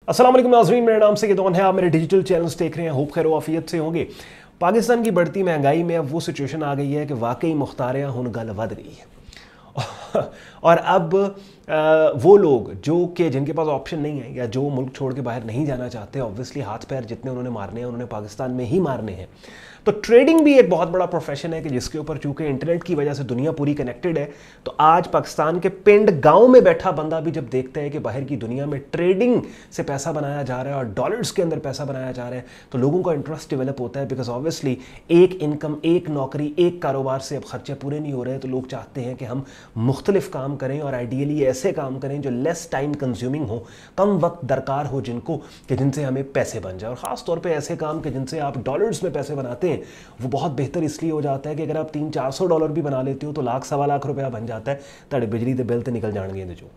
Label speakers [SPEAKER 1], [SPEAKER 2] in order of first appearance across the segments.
[SPEAKER 1] अस्सलाम वालेकुम नाज़रीन, मेरा नाम सैयद है। आप मेरे डिजिटल चैनल्स देख रहे हैं। होप खैर आफियत से होंगे। पाकिस्तान की बढ़ती महंगाई में अब वो सिचुएशन आ गई है कि वाकई मुख्तारियाँ हुन गल वध गई है और अब वो लोग जो कि जिनके पास ऑप्शन नहीं है या जो मुल्क छोड़ के बाहर नहीं जाना चाहते, ऑब्वियसली हाथ पैर जितने उन्होंने मारने हैं उन्होंने पाकिस्तान में ही मारने हैं। तो ट्रेडिंग भी एक बहुत बड़ा प्रोफेशन है कि जिसके ऊपर चूंकि इंटरनेट की वजह से दुनिया पूरी कनेक्टेड है, तो आज पाकिस्तान के पिंड गांव में बैठा बंदा भी जब देखता है कि बाहर की दुनिया में ट्रेडिंग से पैसा बनाया जा रहा है और डॉलर्स के अंदर पैसा बनाया जा रहा है, तो लोगों का इंटरेस्ट डेवलप होता है। बिकॉज ऑब्वियसली एक इनकम, एक नौकरी, एक कारोबार से अब खर्चे पूरे नहीं हो रहे हैं, तो लोग चाहते हैं कि हम मुख्तलिफ काम करें और आइडियली ऐसे काम करें जो लेस टाइम कंज्यूमिंग हो, कम वक्त दरकार हो जिनको कि जिनसे हमें पैसे बन जाए। और ख़ास तौर पे ऐसे काम के जिनसे आप डॉलर्स में पैसे बनाते हैं वो बहुत बेहतर इसलिए हो जाता है कि अगर आप $300-400 भी बना लेते हो तो लाख सवा लाख रुपया बन जाता है। ताड़े बिजली के बिल तो निकल जाएंगे जो।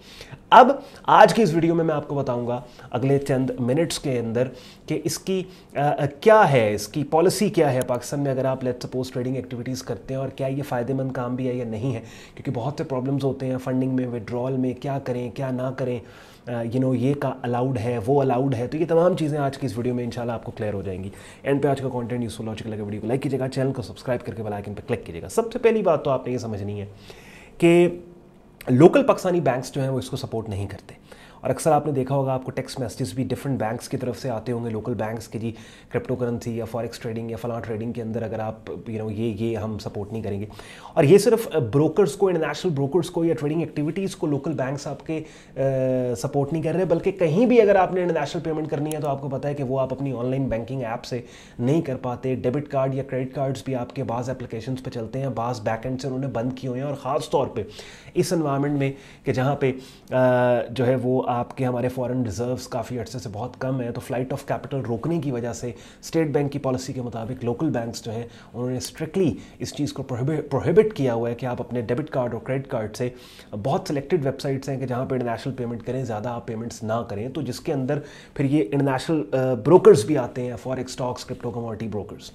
[SPEAKER 1] अब आज की इस वीडियो में मैं आपको बताऊंगा अगले चंद मिनट्स के अंदर कि इसकी क्या है, इसकी पॉलिसी क्या है पाकिस्तान में अगर आप लेट्स सपोज ट्रेडिंग एक्टिविटीज़ करते हैं, और क्या ये फ़ायदेमंद काम भी है या नहीं है। क्योंकि बहुत से प्रॉब्लम्स होते हैं फंडिंग में, विड्रॉल में, क्या करें क्या ना करें, ये का अलाउड है, वो अलाउड है। तो ये तमाम चीज़ें आज की इस वीडियो में इंशाल्लाह आपको क्लियर हो जाएंगी। एंड पे आज का कंटेंट यूजफुल लॉजिकल लगे वीडियो को लाइक कीजिएगा, चैनल को सब्सक्राइब करके बेल आइकन पर क्लिक कीजिएगा। सबसे पहली बात तो आपने ये समझनी है कि लोकल पाकिस्तानी बैंक्स जो हैं वो इसको सपोर्ट नहीं करते। और अक्सर आपने देखा होगा, आपको टेक्स्ट मैसेजेस भी डिफरेंट बैंक्स की तरफ से आते होंगे, लोकल बैंक्स के जी क्रिप्टो करेंसी या फॉरेक्स ट्रेडिंग या फलां ट्रेडिंग के अंदर अगर आप ये हम सपोर्ट नहीं करेंगे। और ये सिर्फ ब्रोकर्स को, इंटरनेशनल ब्रोकर्स को या ट्रेडिंग एक्टिविटीज़ को लोकल बैंक्स आपके सपोर्ट नहीं कर रहे, बल्कि कहीं भी अगर आपने इंटरनेशनल पेमेंट करनी है तो आपको पता है कि वो आप अपनी ऑनलाइन बैंकिंग ऐप से नहीं कर पाते। डेबिट कार्ड या क्रेडिट कार्ड्स भी आपके बाज़ एप्लीकेशन पर चलते हैं, बाज़ बैक एंड से उन्होंने बंद किए हुए हैं। और ख़ास तौर पर इस एनवायरनमेंट में कि जहाँ पे जो है वो आपके हमारे फॉरेन रिजर्व्स काफ़ी अर्से से बहुत कम है, तो फ्लाइट ऑफ कैपिटल रोकने की वजह से स्टेट बैंक की पॉलिसी के मुताबिक लोकल बैंक्स जो हैं उन्होंने स्ट्रिक्टली इस चीज़ को प्रोहिबिट किया हुआ है कि आप अपने डेबिट कार्ड और क्रेडिट कार्ड से, बहुत सिलेक्टेड वेबसाइट्स हैं कि जहाँ पे इंटरनेशनल पेमेंट करें, ज़्यादा आप पेमेंट्स ना करें। तो जिसके अंदर फिर ये इंटरनेशनल ब्रोकर्स भी आते हैं, forex, stocks, crypto commodity brokers.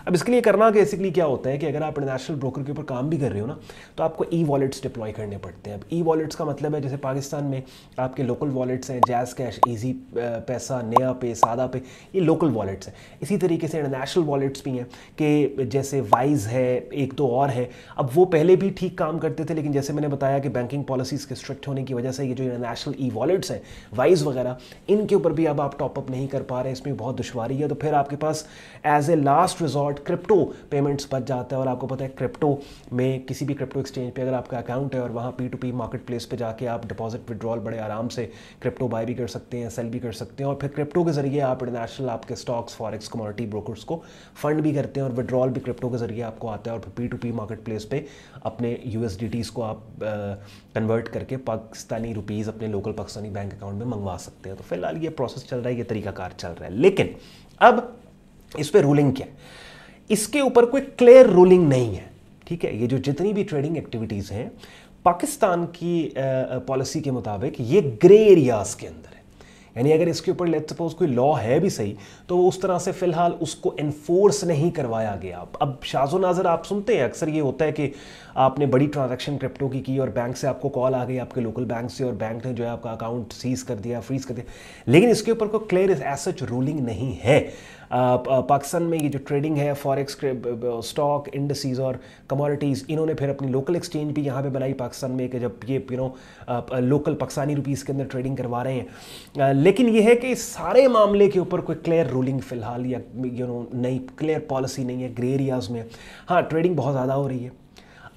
[SPEAKER 1] अब इसके लिए करना बेसिकली क्या होता है कि अगर आप इंटरनेशनल ब्रोकर के ऊपर काम भी कर रहे हो ना, तो आपको ई वॉलेट्स डिप्लॉय करने पड़ते हैं। अब ई वॉलेट्स का मतलब है जैसे पाकिस्तान में आपके लोकल वॉलेट्स हैं, जैज़ कैश, ईजी पैसा, नया पे, सादा पे, ये लोकल वॉलेट्स हैं। इसी तरीके से इंटरनेशनल वॉलेट्स भी हैं कि जैसे वाइज है, एक दो और है। अब वो पहले भी ठीक काम करते थे, लेकिन जैसे मैंने बताया कि बैंकिंग पॉलिसीज़ के स्ट्रिक्ट होने की वजह से ये जो इंटरनेशनल ई वॉलेट्स हैं, वाइज वगैरह, इनके ऊपर भी अब आप टॉपअप नहीं कर पा रहे, इसमें बहुत दुश्वारी है। तो फिर आपके पास as a last resort crypto payments बच जाता है। और आपको पता है क्रिप्टो में किसी भी क्रिप्टो एक्सचेंज पे अगर आपका अकाउंट है और वहाँ P2P मार्केट प्लेस पे जाके आप डिपॉजिट विड्रॉल बड़े आराम से क्रिप्टो बाय भी कर सकते हैं, सेल भी कर सकते हैं। और फिर क्रिप्टो के जरिए आप इंटरनेशनल आपके स्टॉक्स, फॉरेक्स, कमोडिटी ब्रोकर्स को फंड भी करते हैं और विड्रॉल भी क्रिप्टो के जरिए आपको आता है। और फिर P2P मार्केट प्लेस पे अपने USDTs को आप कन्वर्ट करके पाकिस्तानी रुपीज़ अपने लोकल पाकिस्तानी बैंक अकाउंट में मंगवा सकते हैं। तो फिलहाल ये प्रोसेस चल रहा है, ये तरीकाकार चल रहा है। लेकिन अब इस पर रूलिंग क्या है, इसके ऊपर कोई क्लियर रूलिंग नहीं है। ठीक है, ये जो जितनी भी ट्रेडिंग एक्टिविटीज़ हैं पाकिस्तान की पॉलिसी के मुताबिक ये ग्रे एरियाज़ के अंदर है। यानी अगर इसके ऊपर लेट्स सपोज कोई लॉ है भी सही, तो वो उस तरह से फ़िलहाल उसको इन्फोर्स नहीं करवाया गया। अब शाज़ो नाज़र आप सुनते हैं, अक्सर ये होता है कि आपने बड़ी ट्रांजैक्शन क्रिप्टो की और बैंक से आपको कॉल आ गई आपके लोकल बैंक से और बैंक ने जो है आपका अकाउंट सीज कर दिया, फ्रीज कर दिया। लेकिन इसके ऊपर कोई क्लियर एज सच रूलिंग नहीं है। पाकिस्तान में ये जो ट्रेडिंग है, फॉरेक्स, स्टॉक, इंडस्ट्रीज और कमोडिटीज़, इन्होंने फिर अपनी लोकल एक्सचेंज भी यहाँ पे बनाई पाकिस्तान में कि जब ये लोकल पाकिस्तानी रुपीज़ के अंदर ट्रेडिंग करवा रहे हैं। लेकिन ये है कि इस सारे मामले के ऊपर कोई क्लियर रूलिंग फ़िलहाल या नई क्लियर पॉलिसी नहीं है, ग्रे एरियाज़ में। हाँ, ट्रेडिंग बहुत ज़्यादा हो रही है।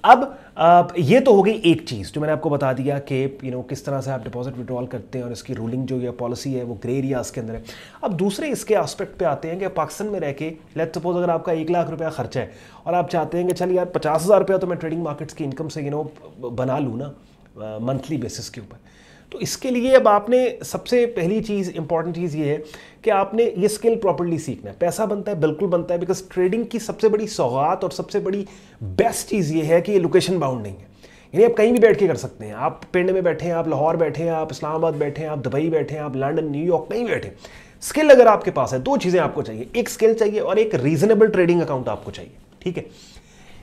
[SPEAKER 1] अब ये तो हो गई एक चीज़ जो मैंने आपको बता दिया कि किस तरह से आप डिपॉजिट विड्रॉल करते हैं और इसकी रूलिंग जो ये पॉलिसी है वो ग्रे एरियाज़ के अंदर है। अब दूसरे इसके एस्पेक्ट पे आते हैं कि पाकिस्तान में रह के लेट्स सपोज अगर आपका 1 लाख रुपया खर्चा है और आप चाहते हैं कि चल यार 50,000 रुपया तो मैं ट्रेडिंग मार्केट्स की इनकम से बना लूँ ना मंथली बेसिस के ऊपर। तो इसके लिए अब आपने सबसे पहली चीज़, इंपॉर्टेंट चीज़ ये है कि आपने ये स्किल प्रॉपर्ली सीखना है। पैसा बनता है, बिल्कुल बनता है, बिकॉज ट्रेडिंग की सबसे बड़ी सौगात और सबसे बड़ी बेस्ट चीज़ ये है कि ये लोकेशन बाउंड नहीं है। यानी आप कहीं भी बैठ के कर सकते हैं। आप पिंड में बैठे हैं, आप लाहौर बैठे हैं, आप इस्लामाबाद बैठे हैं, आप दुबई बैठे हैं, आप लंदन, न्यूयॉर्क, कहीं बैठे। स्किल अगर आपके पास है, दो चीज़ें आपको चाहिए, एक स्किल चाहिए और एक रीजनेबल ट्रेडिंग अकाउंट आपको चाहिए। ठीक है,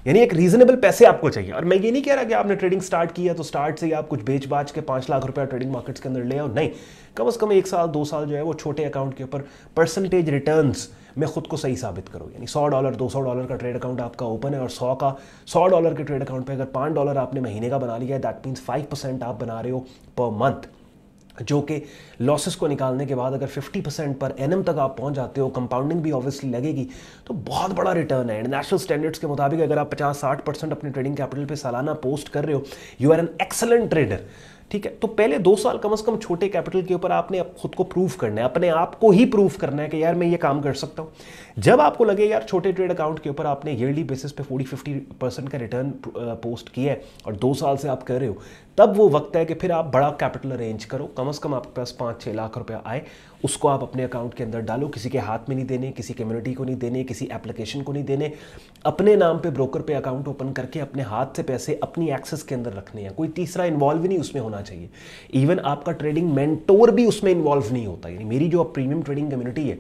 [SPEAKER 1] यानी एक रीजनेबल पैसे आपको चाहिए। और मैं ये नहीं कह रहा कि आपने ट्रेडिंग स्टार्ट किया तो स्टार्ट से ही आप कुछ बेच बाच के 5 लाख रुपया ट्रेडिंग मार्केट्स के अंदर ले आओ, नहीं। कम से कम 1 साल 2 साल जो है वो छोटे अकाउंट के ऊपर परसेंटेज रिटर्न्स में खुद को सही साबित करो। यानी $100 $200 का ट्रेड अकाउंट आपका ओपन है और $100 के ट्रेड अकाउंट पे अगर $5 आपने महीने का बना लिया है, दैट मीन्स 5% आप बना रहे हो पर मंथ, जो कि लॉसेस को निकालने के बाद अगर 50% पर एनएम तक आप पहुंच जाते हो, कंपाउंडिंग भी ऑब्वियसली लगेगी, तो बहुत बड़ा रिटर्न है। इंटरनेशनल स्टैंडर्ड्स के मुताबिक अगर आप 50-60% अपने ट्रेडिंग कैपिटल पे सालाना पोस्ट कर रहे हो, you are an excellent trader. ठीक है, तो पहले 2 साल कम से कम छोटे कैपिटल के ऊपर आपने खुद को प्रूव करना है, अपने आप को ही प्रूव करना है कि यार मैं ये काम कर सकता हूँ। जब आपको लगे यार छोटे ट्रेड अकाउंट के ऊपर आपने ईयरली बेसिस पे 40-50% का रिटर्न पोस्ट किया है और 2 साल से आप कर रहे हो, तब वो वक्त है कि फिर आप बड़ा कैपिटल अरेंज करो। कम से कम आपके पास 5-6 लाख रुपया आए, उसको आप अपने अकाउंट के अंदर डालो। किसी के हाथ में नहीं देने, किसी कम्युनिटी को नहीं देने, किसी एप्लीकेशन को नहीं देने, अपने नाम पे ब्रोकर पे अकाउंट ओपन करके अपने हाथ से पैसे अपनी एक्सेस के अंदर रखने हैं। कोई तीसरा इन्वॉल्व ही नहीं उसमें होना चाहिए। इवन आपका ट्रेडिंग मेंटोर भी उसमें इन्वॉल्व नहीं होता। यानी मेरी जो प्रीमियम ट्रेडिंग कम्युनिटी है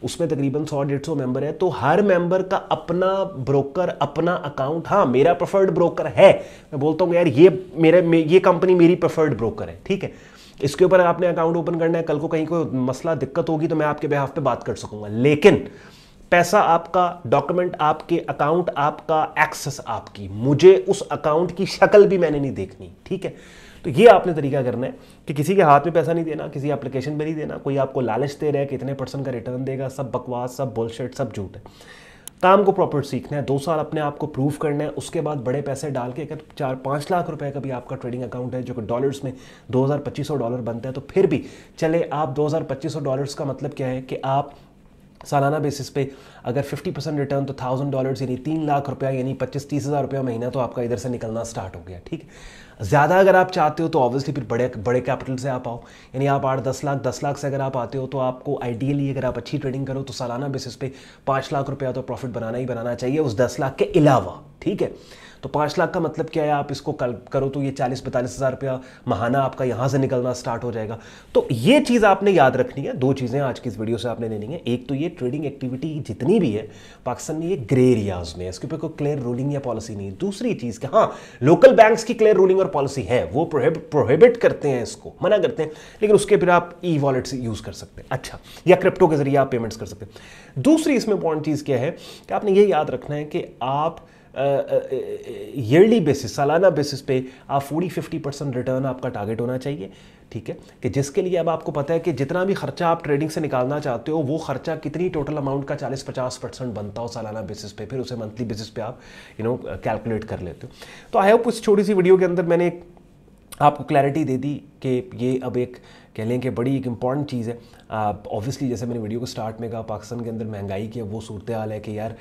[SPEAKER 1] उसमें तकरीबन 100-150 मेंबर है, तो हर मेंबर का अपना ब्रोकर, अपना अकाउंट। हाँ, मेरा प्रेफर्ड ब्रोकर है, मैं बोलता हूँ यार ये कंपनी मेरी प्रेफर्ड ब्रोकर है, ठीक है, इसके ऊपर आपने अकाउंट ओपन करना है, कल को कहीं कोई मसला दिक्कत होगी तो मैं आपके बिहाफ पे बात कर सकूंगा। लेकिन पैसा आपका, डॉक्यूमेंट आपके, अकाउंट आपका, एक्सेस आपकी, मुझे उस अकाउंट की शक्ल भी मैंने नहीं देखनी, ठीक है। तो ये आपने तरीका करना है कि किसी के हाथ में पैसा नहीं देना, किसी एप्लीकेशन में नहीं देना, कोई आपको लालच दे रहा है कितने % का रिटर्न देगा, सब बकवास, सब बुलशिट, सब झूठ है। काम को प्रॉपर सीखना है, 2 साल अपने आप को प्रूव करना है, उसके बाद बड़े पैसे डाल के अगर 4-5 लाख रुपए का भी आपका ट्रेडिंग अकाउंट है जो कि डॉलर्स में $2200 बनता है, तो फिर भी चले आप $2200 का मतलब क्या है कि आप सालाना बेसिस पे अगर 50% रिटर्न तो $1000 यानी 3 लाख रुपया, यानी 25-30 हज़ार रुपया महीना तो आपका इधर से निकलना स्टार्ट हो गया, ठीक है। ज़्यादा अगर आप चाहते हो तो ऑब्वियसली फिर बड़े कैपिटल से आप आओ, यानी आप 8-10 लाख से अगर आप आते हो तो आपको आइडियली अगर आप अच्छी ट्रेडिंग करो तो सालाना बेसिस पे 5 लाख रुपया तो प्रॉफिट बनाना ही बनाना चाहिए उस 10 लाख के अलावा, ठीक है। तो 5 लाख का मतलब क्या है, आप इसको करो तो ये 40-42 हज़ार रुपया महाना आपका यहाँ से निकलना स्टार्ट हो जाएगा। तो ये चीज़ आपने याद रखनी है। 2 चीज़ें आज की इस वीडियो से आपने लेनी है। एक तो ये ट्रेडिंग एक्टिविटी जितनी भी है पाकिस्तान में ये ग्रे एरियाज में है, इसके ऊपर कोई क्लियर रूलिंग या पॉलिसी नहीं है। दूसरी चीज़ कि हाँ, लोकल बैंक्स की क्लियर रूलिंग और पॉलिसी है, वो प्रोहिबिट करते हैं, इसको मना करते हैं, लेकिन उसके फिर आप ई वॉलेट से यूज़ कर सकते हैं, अच्छा, या क्रिप्टो के जरिए आप पेमेंट्स कर सकते हैं। दूसरी इसमें इंपॉर्टेंट चीज़ क्या है कि आपने ये याद रखना है कि आप ईयरली बेसिस, सालाना बेसिस पे आप 40-50% रिटर्न आपका टारगेट होना चाहिए, ठीक है, कि जिसके लिए अब आपको पता है कि जितना भी खर्चा आप ट्रेडिंग से निकालना चाहते हो वो खर्चा कितनी टोटल अमाउंट का 40-50% बनता हो सालाना बेसिस पे, फिर उसे मंथली बेसिस पे आप कैलकुलेट कर लेते हो। तो आई होप इस छोटी सी वीडियो के अंदर मैंने आपको क्लैरिटी दे दी कि ये अब एक कह लें कि बड़ी एक इम्पॉर्टेंट चीज़ है। ऑब्वियसली जैसे मैंने वीडियो को स्टार्ट में कहा, पाकिस्तान के अंदर महंगाई की वो सूरत हाल है कि यार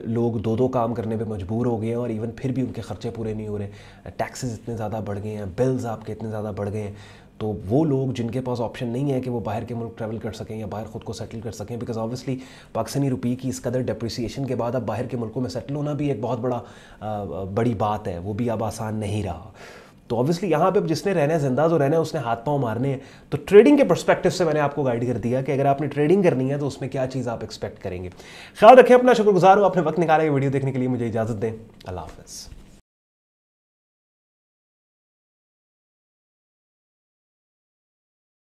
[SPEAKER 1] लोग 2-2 काम करने पे मजबूर हो गए हैं और इवन फिर भी उनके खर्चे पूरे नहीं हो रहे। टैक्सेस इतने ज़्यादा बढ़ गए हैं, बिल्स आपके इतने ज़्यादा बढ़ गए हैं, तो वो लोग जिनके पास ऑप्शन नहीं है कि वो बाहर के मुल्क ट्रैवल कर सकें या बाहर ख़ुद को सेटल कर सकें, बिकॉज ऑब्वियसली पाकिस्तानी रुपये की इस कदर डिप्रिसिएशन के बाद अब बाहर के मुल्कों में सेटल होना भी एक बहुत बड़ी बात है, वो भी अब आसान नहीं रहा। तो ऑब्वियसली यहाँ पे जिसने रहना है, जिंदा जो रहना है, उसने हाथ पांव मारने हैं। तो ट्रेडिंग के पर्सपेक्टिव से मैंने आपको गाइड कर दिया कि अगर आपने ट्रेडिंग करनी है तो उसमें क्या चीज़ आप एक्सपेक्ट करेंगे। ख्याल रखें अपना, शुक्रगुजार हो आपने वक्त निकाला ये वीडियो देखने के लिए। मुझे इजाज़त दें, अल्लाह हाफ़िज़।